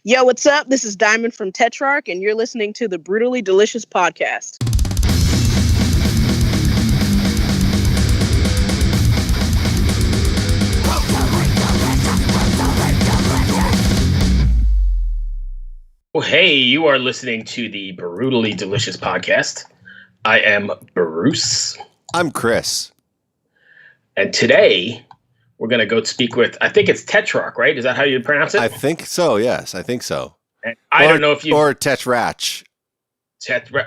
Yo, what's up? This is Diamond from Tetrarch, and you're listening to the Brutally Delicious Podcast. Oh, hey, you are listening to the Brutally Delicious Podcast. I am Bruce. I'm Chris. And today, we're going to go speak with, I think it's Tetrarch, right? Is that how you pronounce it? I think so, yes. I think so. And I don't know if you... Or Tetrarch.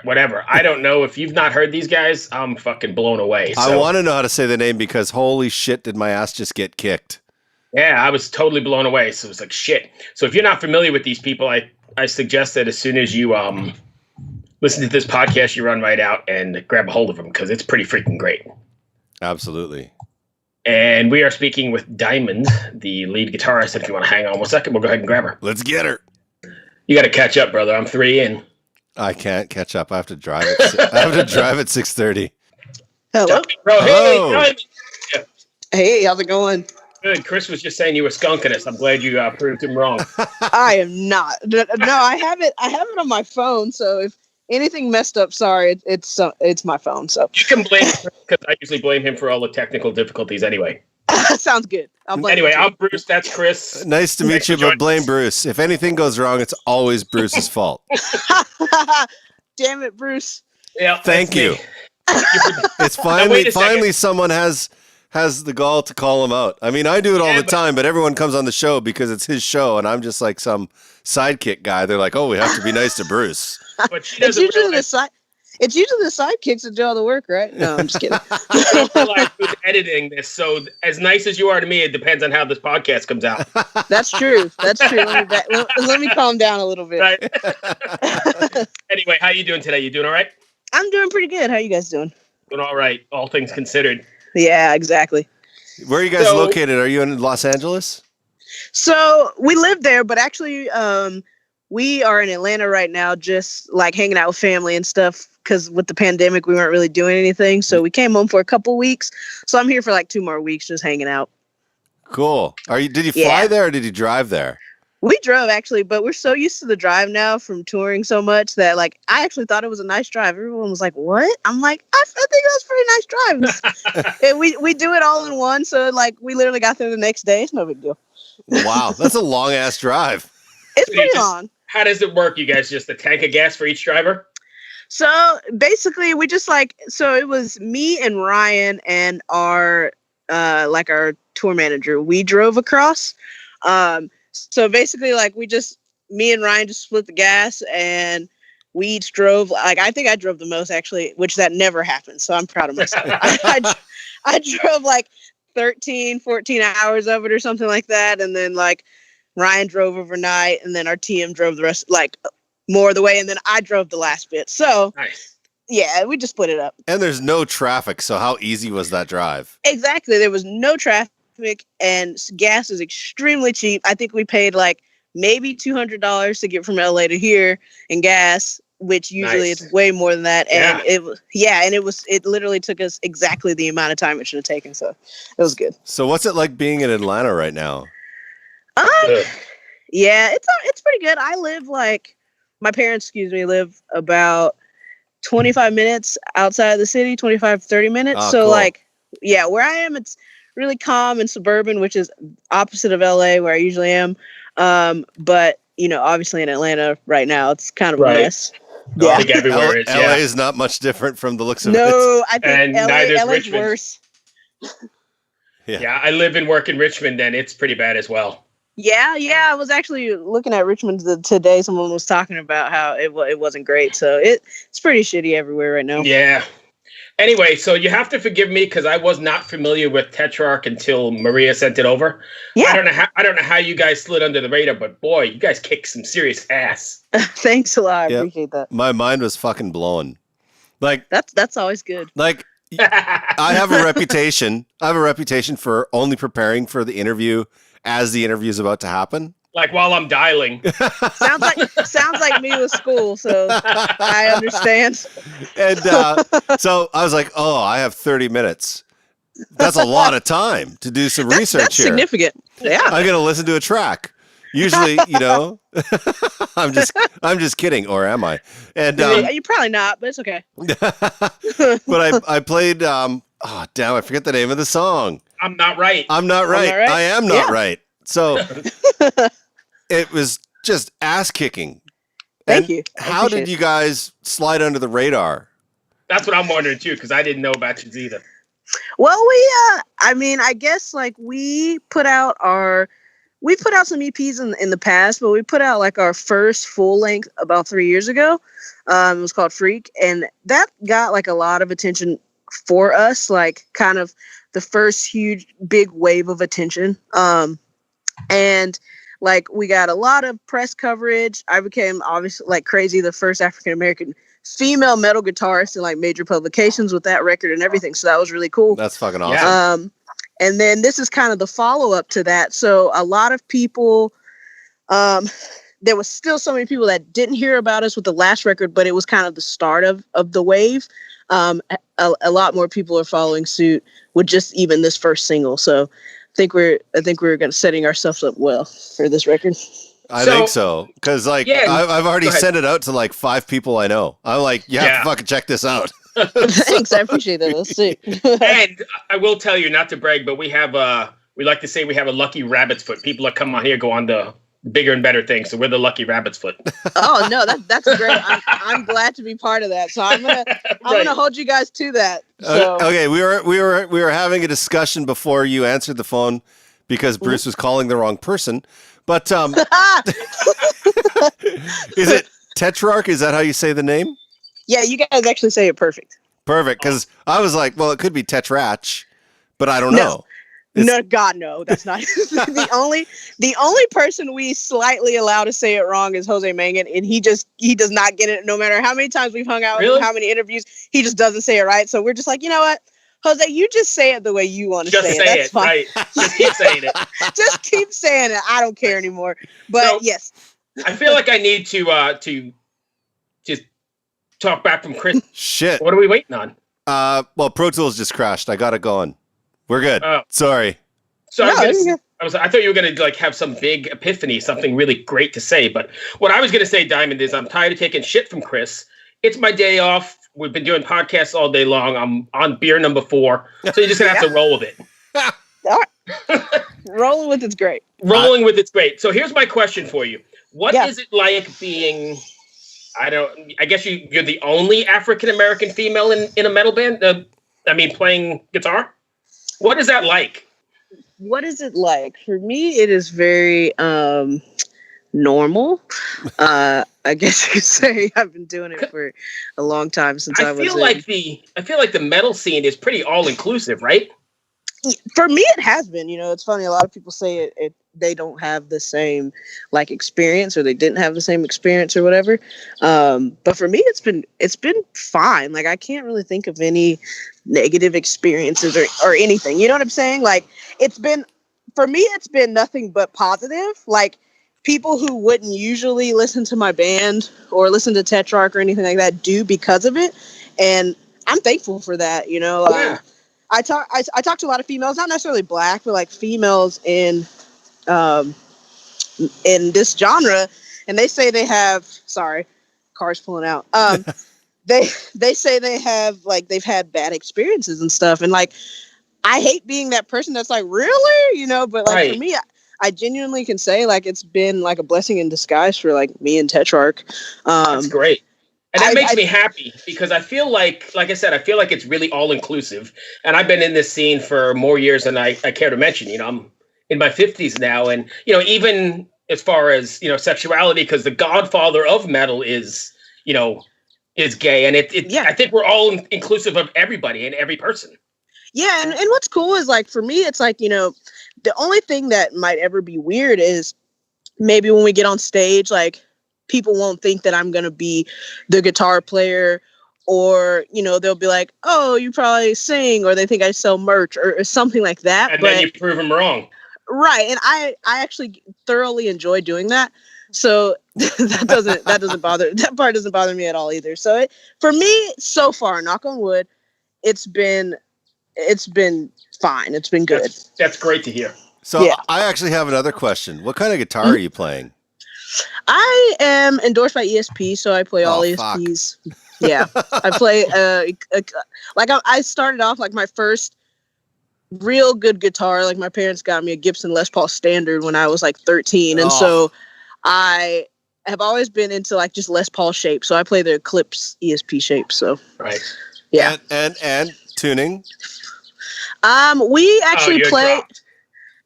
Whatever. I don't know. If you've not heard these guys, I'm fucking blown away. I want to know how to say the name because holy shit did my ass just get kicked. Yeah, I was totally blown away. So it was like, shit. So if you're not familiar with these people, I suggest that as soon as you listen to this podcast, you run right out and grab a hold of them because it's pretty freaking great. Absolutely. And we are speaking with Diamond, the lead guitarist. If you want to hang on 1 second, we'll go ahead and grab her. Let's get her. You got to catch up, brother. I'm 3 in. I can't catch up. I have to drive at, I have to drive at 6:30. Hello. Bro, hey, Oh. Diamond. Hey, how's it going? Good. Chris was just saying you were skunking us. I'm glad you proved him wrong. I am not. No, I have it on my phone, so if anything messed up, sorry, it's my phone. So You can blame Chris because I usually blame him for all the technical difficulties anyway. sounds good. Anyway, I'm Bruce. That's Chris. Nice to meet you, but blame Bruce. If anything goes wrong, it's always Bruce's fault. Damn it, Bruce. Yeah. Thank you. It's finally someone has the gall to call him out. I mean, I do it all the time, but everyone comes on the show because it's his show, and I'm just like some sidekick guy. They're like, oh, we have to be nice to Bruce. But she doesn't It's usually the sidekicks that do all the work, right? No, I'm just kidding. I don't realize who's editing this. So as nice as you are to me, it depends on how this podcast comes out. That's true. Let me calm down a little bit. Right? Anyway, how you doing today? You doing all right? I'm doing pretty good. How you guys doing? Doing all right, all things considered. Yeah, exactly. Where are you guys located? Are you in Los Angeles? So we live there, but actually we are in Atlanta right now, just like hanging out with family and stuff. Because with the pandemic, we weren't really doing anything. So we came home for a couple weeks. So I'm here for like 2 more weeks, just hanging out. Cool. Did you fly there or did you drive there? We drove actually, but we're so used to the drive now from touring so much that like I actually thought it was a nice drive. Everyone was like, "What?" I'm like, I think that was a pretty nice drive. And we do it all in one, so like we literally got there the next day. It's no big deal. Wow, that's a long ass drive. It's pretty long. How does it work? You guys just a tank of gas for each driver? So basically, we just it was me and Ryan and our tour manager. We drove across. So basically, me and Ryan just split the gas, and we each drove. I think I drove the most actually, which that never happened. So I'm proud of myself. I drove 13, 14 hours of it or something like that, and then Ryan drove overnight, and then our TM drove the rest more of the way, and then I drove the last bit. So nice. Yeah, we just split it up. And there's no traffic, so how easy was that drive? Exactly. There was no traffic, and gas is extremely cheap. I think we paid maybe $200 to get from LA to here in gas, which usually it's way more than that. And it literally took us exactly the amount of time it should have taken. So it was good. So what's it like being in Atlanta right now? Yeah, it's pretty good. I live my parents, live about 25 minutes outside of the city, 25, 30 minutes. Oh, so cool. Where I am, it's really calm and suburban, which is opposite of LA where I usually am. But obviously in Atlanta right now, it's kind of a mess. Yeah. I think everywhere is. LA is not much different from the looks of it. No, I think and LA's worse. Yeah, I live and work in Richmond, and it's pretty bad as well. Yeah. I was actually looking at Richmond today. Someone was talking about how it wasn't great. So it's pretty shitty everywhere right now. Yeah. Anyway, so you have to forgive me because I was not familiar with Tetrarch until Maria sent it over. Yeah. I don't know how you guys slid under the radar, but boy, you guys kicked some serious ass. Thanks a lot. I appreciate that. My mind was fucking blown. That's always good. I have a reputation. I have a reputation for only preparing for the interview as the interview is about to happen. While I'm dialing. Sounds like me with school, so I understand. And so I was like, oh, I have 30 minutes. That's a lot of time to do some research that's here. Significant. Yeah. I'm going to listen to a track. Usually, you know, I'm just kidding, or am I? And you're probably not, but it's okay. But I played. Oh damn! I forget the name of the song. I'm not right. I'm not right. I am not right. So it was just ass kicking. Thank you. How did you guys slide under the radar? That's what I'm wondering too, because I didn't know about you either. Well, I mean, I guess like we put out some EPs in the past, but we put out like our first full length about 3 years ago. It was called Freak, and that got like a lot of attention for us, like kind of the first huge big wave of attention. And like we got a lot of press coverage. I became obviously like crazy the first African American female metal guitarist in like major publications with that record and everything. So that was really cool. That's fucking awesome. And then this is kind of the follow up to that. So a lot of people, there was still so many people that didn't hear about us with the last record, but it was kind of the start of the wave. A lot more people are following suit with just even this first single. So I think we're going to setting ourselves up well for this record. I think so, because like I've already sent it out to like 5 people I know. I'm like, you have to fucking check this out. Thanks, I appreciate that. Let's see. And I will tell you, not to brag, but we like to say we have a lucky rabbit's foot. People that come on here go on the bigger and better things, so we're the lucky rabbit's foot. Oh no, that's great. I'm glad to be part of that. So I'm gonna hold you guys to that. So. Okay, we were having a discussion before you answered the phone because Bruce was calling the wrong person. But is it Tetrarch? Is that how you say the name? Yeah, you guys actually say it perfect. Perfect, because I was like, well, it could be Tetrarch, but I don't know. No, God, no, that's not the only person we slightly allow to say it wrong is Jose Mangan, and he does not get it. No matter how many times we've hung out with him, how many interviews, he just doesn't say it right. So we're just like, you know what, Jose, you just say it the way you want to say it. That's fine. Right. Just keep saying it. Just keep saying it. I don't care anymore. But so, yes, I feel like I need to just talk back from Chris. Shit. What are we waiting on? Well, Pro Tools just crashed. I got it going. We're good. Sorry. So I thought you were going to like have some big epiphany, something really great to say. But what I was going to say, Diamond, is I'm tired of taking shit from Chris. It's my day off. We've been doing podcasts all day long. I'm on beer number 4. So you're just going to have to roll with it. All right. Rolling with it's great. Rolling with it's great. So here's my question for you. What is it like being, I guess you're the only African-American female in a metal band? Playing guitar? What is that like? What is it like? For me, it is very normal. I guess you could say I've been doing it for a long time since I feel like the metal scene is pretty all inclusive, right? For me, it has been. You know, it's funny. A lot of people say they don't have the same like experience, or they didn't have the same experience, or whatever. But for me, it's been fine. Like I can't really think of any negative experiences or anything. You know what I'm saying? Like it's been nothing but positive. Like people who wouldn't usually listen to my band or listen to Tetrarch or anything like that do because of it, and I'm thankful for that. You know. I talk to a lot of females, not necessarily black, but like females in this genre, and they say they have cars pulling out. They say they have like they've had bad experiences and stuff, and like I hate being that person that's like, really, you know, but like for me, I genuinely can say like it's been like a blessing in disguise for like me and Tetrarch. That's great. And that makes me happy because I feel like I said, I feel like it's really all inclusive. And I've been in this scene for more years than I care to mention. You know, I'm in my 50s now. And, you know, even as far as, you know, sexuality, because the godfather of metal is gay. And I think we're all inclusive of everybody and every person. Yeah. And what's cool is like, for me, it's like, you know, the only thing that might ever be weird is maybe when we get on stage, like, people won't think that I'm going to be the guitar player, or, you know, they'll be like, oh, you probably sing, or they think I sell merch or something like that. And then you prove them wrong. Right. And I actually thoroughly enjoy doing that. So that part doesn't bother me at all either. So for me, so far, knock on wood, it's been fine. It's been good. That's great to hear. So I actually have another question. What kind of guitar are you playing? I am endorsed by ESP, so I play all ESPs. Fuck. Yeah, I play I started off like my first real good guitar. Like my parents got me a Gibson Les Paul Standard when I was like 13, and so I have always been into like just Les Paul shape. So I play the Eclipse ESP shape. So yeah, and tuning. We actually play.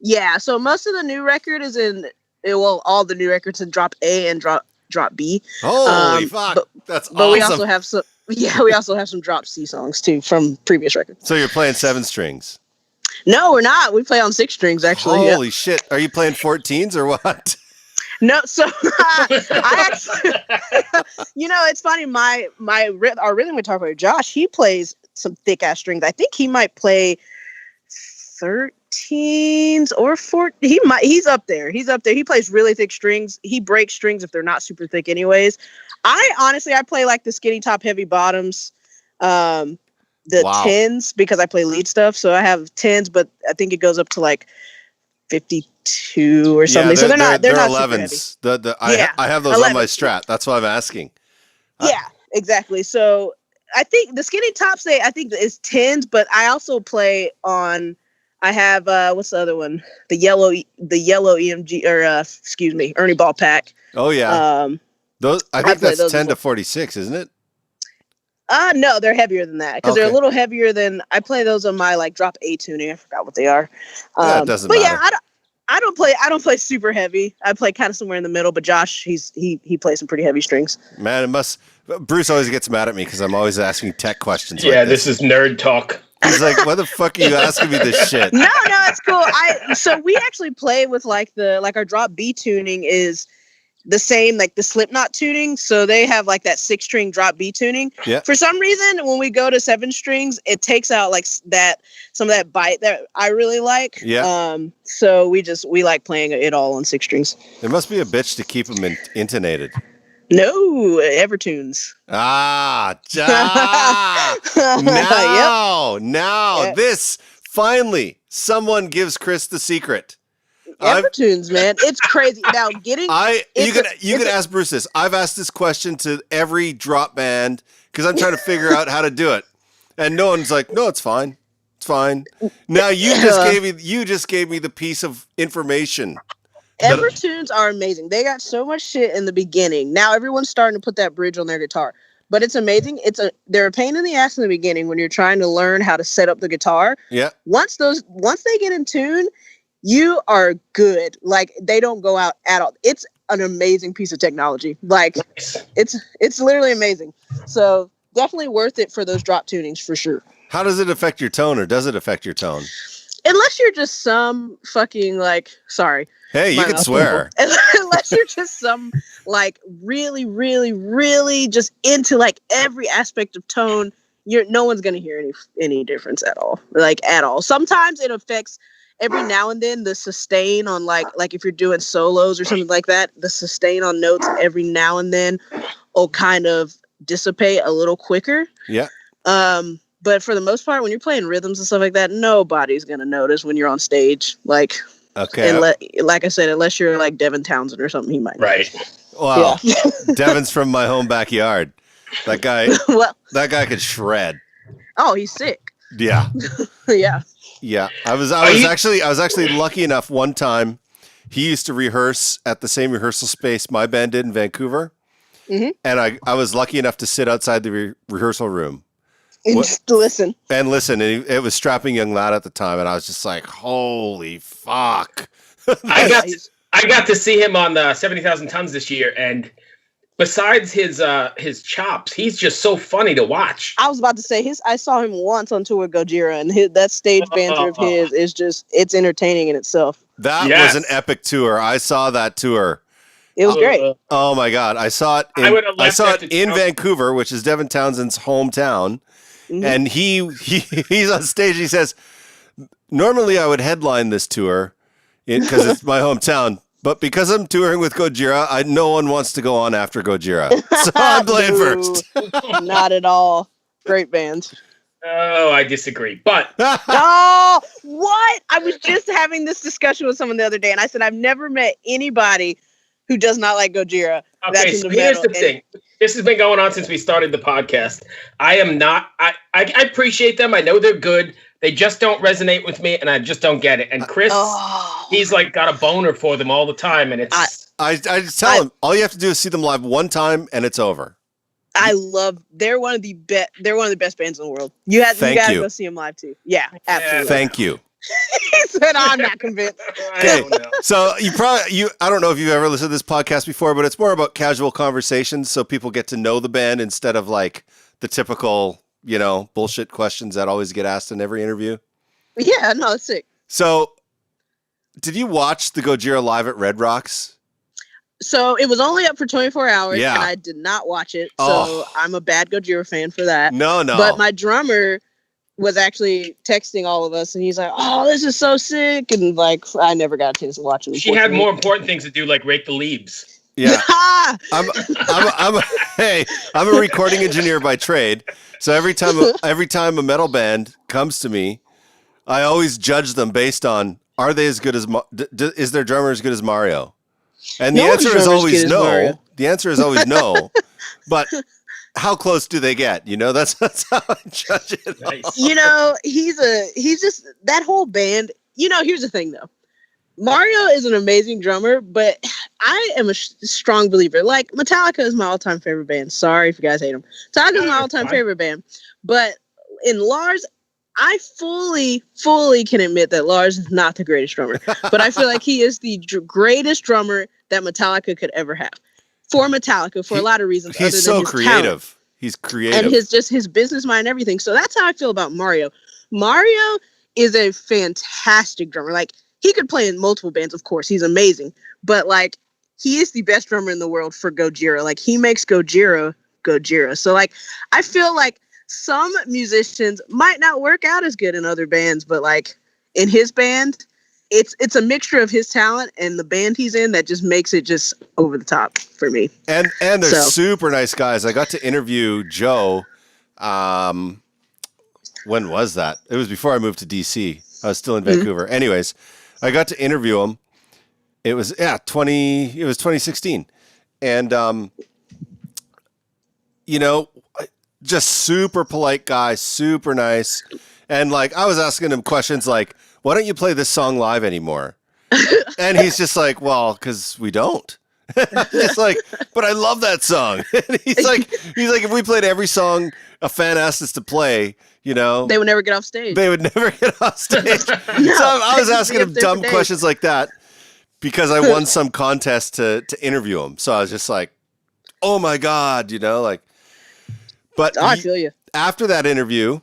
Yeah, so most of the new record is in. Well, all the new records in drop A and drop B. Holy fuck, that's awesome. But we also have some. Yeah, we also have some drop C songs too from previous records. So you're playing 7 strings? No, we're not. We play on 6 strings actually. Holy shit! Are you playing 14s or what? No, so I actually, it's funny. Our rhythm guitar player Josh, he plays some thick ass strings. I think he might play 13s or 14. He's up there. He plays really thick strings. He breaks strings if they're not super thick anyways. I play like the skinny top, heavy bottoms, the 10s because I play lead stuff. So I have 10s, but I think it goes up to like 52 or something. So they're not 11s. I have those 11s on my Strat. That's why I'm asking. Yeah, exactly. So I think the skinny tops I think is 10s, but I also play on. I have what's the other one? The yellow EMG or Ernie Ball pack. Oh yeah. Those I think that's 10 to 46, isn't it? No, they're heavier than that because they're a little heavier than. I play those on my like drop A tuning. I forgot what they are. It doesn't matter. Yeah, I don't play super heavy. I play kind of somewhere in the middle. But Josh, he plays some pretty heavy strings. Man, it must. Bruce always gets mad at me because I'm always asking tech questions. Yeah, like this is nerd talk. He's like, "Why the fuck are you asking me this shit?" No, it's cool. So we actually play with like our drop B tuning is the same, like the Slipknot tuning. So they have like that 6-string drop B tuning. Yeah. For some reason, when we go to 7 strings, it takes out like some of that bite that I really like. Yeah. So we like playing it all on 6 strings. It must be a bitch to keep them intonated. No, Evertunes. Now, Yep. This finally someone gives Chris the secret. Evertunes, man, it's crazy. Now you can ask Bruce this. I've asked this question to every drop band because I'm trying to figure out how to do it, and no one's like, "No, it's fine, it's fine." Now you just gave me the piece of information. Evertunes are amazing. They got so much shit in the beginning. Now everyone's starting to put that bridge on their guitar. But it's amazing. They're a pain in the ass in the beginning when you're trying to learn how to set up the guitar. Yeah. Once they get in tune, you are good. Like they don't go out at all. It's an amazing piece of technology. Like it's literally amazing. So definitely worth it for those drop tunings for sure. How does it affect your tone, or does it affect your tone? Unless you're just some fucking sorry. Hey, you can swear. Unless you're just some like really, really, really just into like every aspect of tone, no one's gonna hear any difference at all. Like at all. Sometimes it affects every now and then the sustain on like if you're doing solos or something like that, the sustain on notes every now and then will kind of dissipate a little quicker. Yeah. But for the most part, when you're playing rhythms and stuff like that, nobody's gonna notice when you're on stage. Like, okay, like I said, unless you're like Devin Townsend or something, he might. Right. Wow. Yeah. Devin's from my home backyard. That guy. That guy could shred. Oh, he's sick. Yeah. Yeah. Yeah. I was actually lucky enough one time. He used to rehearse at the same rehearsal space my band did in Vancouver, and I was lucky enough to sit outside the rehearsal room. And just listen. And it was Strapping Young Lad at the time, and I was just like, holy fuck. I got to see him on the 70,000 Tons this year, and besides his chops, he's just so funny to watch. I was about to say, I saw him once on tour with Gojira, and that stage banter of his is just, it's entertaining in itself. That was an epic tour. I saw that tour. It was great. Oh my God. I saw it in Vancouver, which is Devin Townsend's hometown. Mm-hmm. And he's on stage. He says, normally I would headline this tour because it's my hometown, but because I'm touring with Gojira, no one wants to go on after Gojira. So I'm playing first. Not at all. Great band. Oh, I disagree. But oh, what? I was just having this discussion with someone the other day, and I said I've never met anybody who does not like Gojira. Okay, so here's the thing. This has been going on since we started the podcast. I am not. I appreciate them. I know they're good. They just don't resonate with me, and I just don't get it. And Chris, he's like got a boner for them all the time, and it's. I just tell him all you have to do is see them live one time, and it's over. They're one of the best. They're one of the best bands in the world. You gotta go see them live too. Yeah, absolutely. Thank you. He said, "I'm not convinced." Okay, so I don't know if you've ever listened to this podcast before, but it's more about casual conversations, so people get to know the band instead of like the typical, bullshit questions that always get asked in every interview. Yeah, no, it's sick. So, did you watch the Gojira live at Red Rocks? So it was only up for 24 hours, and I did not watch it. So I'm a bad Gojira fan for that. No. But my drummer was actually texting all of us, and he's like, "Oh, this is so sick!" And like, I never got a chance to watch it. She had more important things to do, like rake the leaves. Yeah, I'm a recording engineer by trade, so every time a metal band comes to me, I always judge them based on are they as good as is their drummer as good as Mario? And the answer is always no. The answer is always no. But how close do they get? That's how I judge it. Nice. He's just that whole band. Here's the thing though. Mario is an amazing drummer, but I am a strong believer. Like Metallica is my all-time favorite band. Sorry if you guys hate them. Metallica is my all-time favorite band. But in Lars, I fully can admit that Lars is not the greatest drummer. But I feel like he is the greatest drummer that Metallica could ever have. For Metallica, for a lot of reasons. He's so creative. Talent. He's creative. And his business mind and everything. So that's how I feel about Mario. Mario is a fantastic drummer. Like, he could play in multiple bands, of course. He's amazing. But, like, he is the best drummer in the world for Gojira. Like, he makes Gojira. So, like, I feel like some musicians might not work out as good in other bands, but, like, in his band, it's a mixture of his talent and the band he's in that just makes it just over the top for me. And they're super nice guys. I got to interview Joe. When was that? It was before I moved to DC. I was still in Vancouver. Anyways, I got to interview him. It was 2016. And just super polite guy, super nice. And like I was asking him questions like, why don't you play this song live anymore? And he's just like, well, because we don't. It's like, but I love that song. And he's like, if we played every song a fan asked us to play, they would never get off stage. So I was asking him dumb questions like that because I won some contest to interview him. So I was just like, oh my God, But I feel you. After that interview,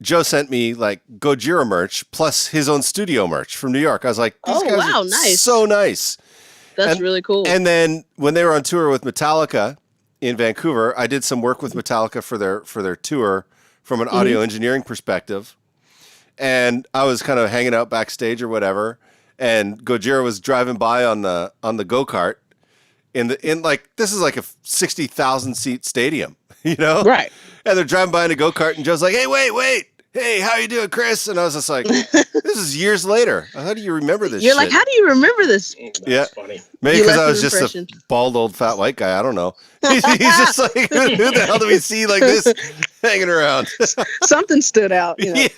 Joe sent me like Gojira merch plus his own studio merch from New York. I was like, these guys are nice. So nice. That's really cool. And then when they were on tour with Metallica in Vancouver, I did some work with Metallica for their tour from an audio engineering perspective. And I was kind of hanging out backstage or whatever. And Gojira was driving by on the go-kart in this is like a 60,000 seat stadium, Right. And they're driving by in a go-kart, and Joe's like, hey, wait. Hey, how you doing, Chris? And I was just like, this is years later. How do you remember this You're shit? like, how do you remember this? That's funny. Maybe because I was just a bald, old, fat white guy. I don't know. He's just like, who the hell do we see like this hanging around? Something stood out. Yeah.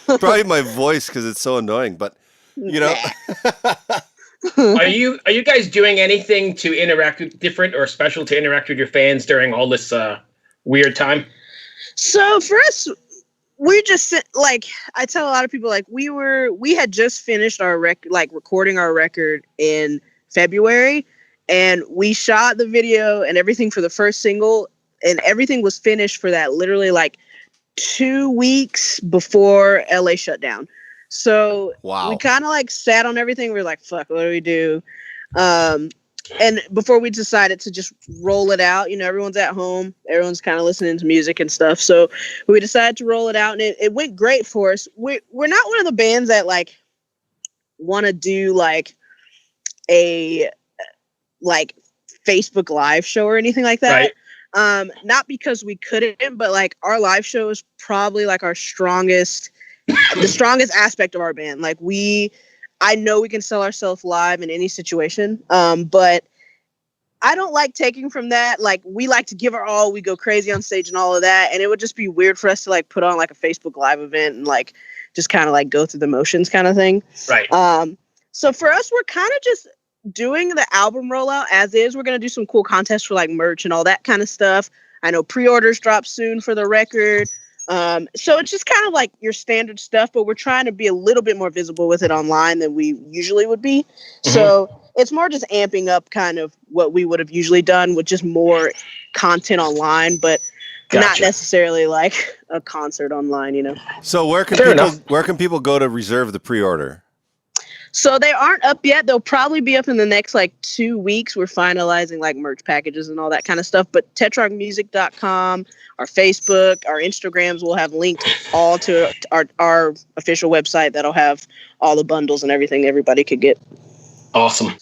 Probably my voice because it's so annoying. But, Are you guys doing anything to interact with different or special to interact with your fans during all this weird time? So for us, we just like I tell a lot of people like we had just finished our recording our record in February, and we shot the video and everything for the first single, and everything was finished for that literally like 2 weeks before LA shut down. So we kind of like sat on everything. We were like, fuck, what do we do? And before we decided to just roll it out, everyone's at home, everyone's kind of listening to music and stuff. So we decided to roll it out, and it went great for us. We're not one of the bands that like want to do like a Facebook Live show or anything like that. Not because we couldn't, but like our live show is probably like our strongest, the strongest aspect of our band. Like I know we can sell ourselves live in any situation, but I don't like taking from that. Like, we like to give our all, we go crazy on stage and all of that, and it would just be weird for us to like put on like a Facebook Live event and like just kind of like go through the motions kind of thing. Right. So for us, we're kind of just doing the album rollout as is. We're going to do some cool contests for like merch and all that kind of stuff. I know pre-orders drop soon for the record. So it's just kind of like your standard stuff, but we're trying to be a little bit more visible with it online than we usually would be. Mm-hmm. So it's more just amping up kind of what we would have usually done with just more content online, but not necessarily like a concert online, you know? So where can people go to reserve the pre-order? So they aren't up yet. They'll probably be up in the next like 2 weeks. We're finalizing like merch packages and all that kind of stuff. But tetrarchmusic.com, our Facebook, our Instagrams will have linked all to our official website that'll have all the bundles and everything everybody could get. Awesome.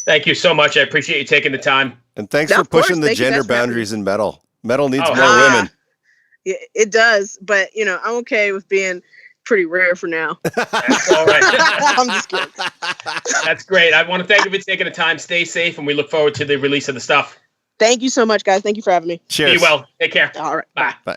Thank you so much. I appreciate you taking the time. And thanks for pushing the gender boundaries in metal. Metal needs more women. It does. But, you know, I'm okay with being pretty rare for now. That's all right. I'm just kidding. That's great. I want to thank you for taking the time. Stay safe, and we look forward to the release of the stuff. Thank you so much, guys. Thank you for having me. Cheers. Be well. Take care. All right. Bye. Bye.